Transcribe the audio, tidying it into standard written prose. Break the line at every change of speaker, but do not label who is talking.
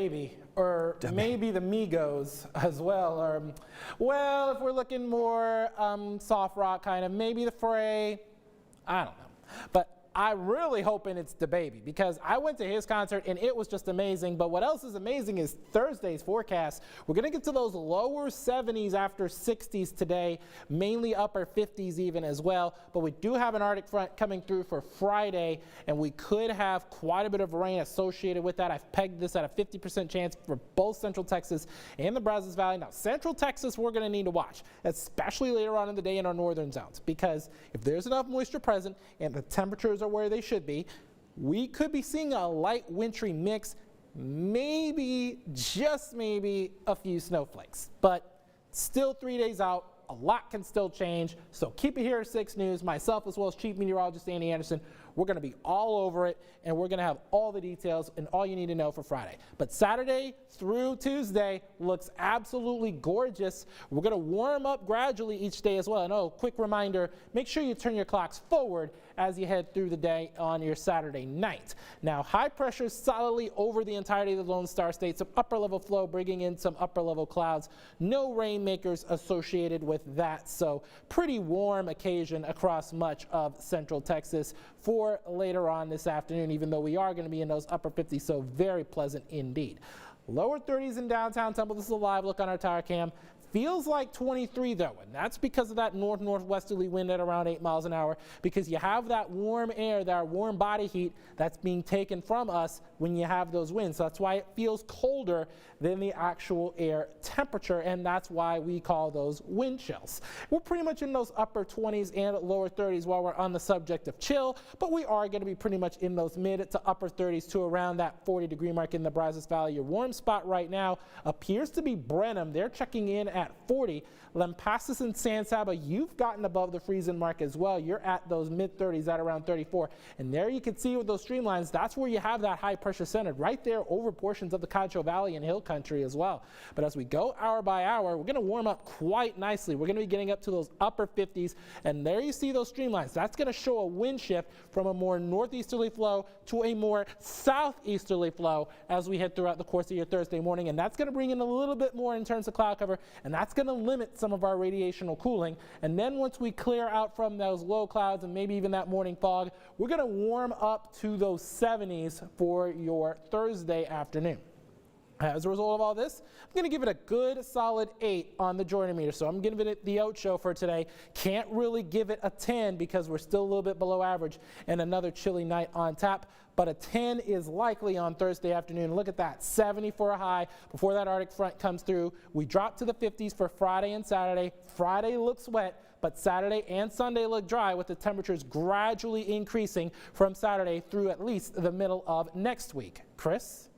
Maybe, or maybe the Migos as well, or, well, if we're looking more soft rock kind of, maybe the Fray, I don't know. But I'm really hoping it's the Baby, because I went to his concert and it was just amazing. But what else is amazing is Thursday's forecast. We're going to get to those lower 70s after 60s today, mainly upper 50s even as well. But we do have an Arctic front coming through for Friday, and we could have quite a bit of rain associated with that. I've pegged this at a 50% chance for both Central Texas and the Brazos Valley. Now, Central Texas, we're going to need to watch, especially later on in the day in our northern zones, because if there's enough moisture present and the temperatures are where they should be, we could be seeing a light wintry mix, maybe, just maybe, a few snowflakes. But still 3 days out, a lot can still change. So keep it here at 6 News. Myself, as well as Chief Meteorologist Andy Anderson, we're going to be all over it, and we're going to have all the details and all you need to know for Friday. But Saturday through Tuesday looks absolutely gorgeous. We're going to warm up gradually each day as well. And oh, quick reminder, make sure you turn your clocks forward as you head through the day on your Saturday night. Now, high pressure solidly over the entirety of the Lone Star State. Some upper level flow bringing in some upper level clouds. No rainmakers associated with that. So pretty warm occasion across much of Central Texas for later on this afternoon, even though we are going to be in those upper 50s. So very pleasant indeed. Lower 30s in downtown Temple. This is a live look on our tower cam. Feels like 23 though, and that's because of that north-northwesterly wind at around 8 miles an hour, because you have that warm air, that warm body heat that's being taken from us when you have those winds. So that's why it feels colder than the actual air temperature, and that's why we call those wind chills. We're pretty much in those upper 20s and lower 30s while we're on the subject of chill, but we are going to be pretty much in those mid to upper 30s to around that 40-degree mark in the Brazos Valley. Your warm spot right now appears to be Brenham. They're checking in at 40. Lampasas and San Saba, you've gotten above the freezing mark as well. You're at those mid-30s at around 34. And there you can see with those streamlines, that's where you have that high pressure centered right there over portions of the Concho Valley and Hill Country as well. But as we go hour by hour, we're going to warm up quite nicely. We're going to be getting up to those upper 50s. And there you see those streamlines. That's going to show a wind shift from a more northeasterly flow to a more southeasterly flow as we head throughout the course of your Thursday morning. And that's going to bring in a little bit more in terms of cloud cover, and that's going to limit some of our radiational cooling. And then once we clear out from those low clouds and maybe even that morning fog, we're going to warm up to those 70s for your Thursday afternoon. As a result of all this, I'm going to give it a good solid 8 on the Jordan meter. So I'm giving it the Ocho for today. Can't really give it a 10 because we're still a little bit below average and another chilly night on tap. But a 10 is likely on Thursday afternoon. Look at that, 70 for a high before that Arctic front comes through. We drop to the 50s for Friday and Saturday. Friday looks wet, but Saturday and Sunday look dry, with the temperatures gradually increasing from Saturday through at least the middle of next week. Chris?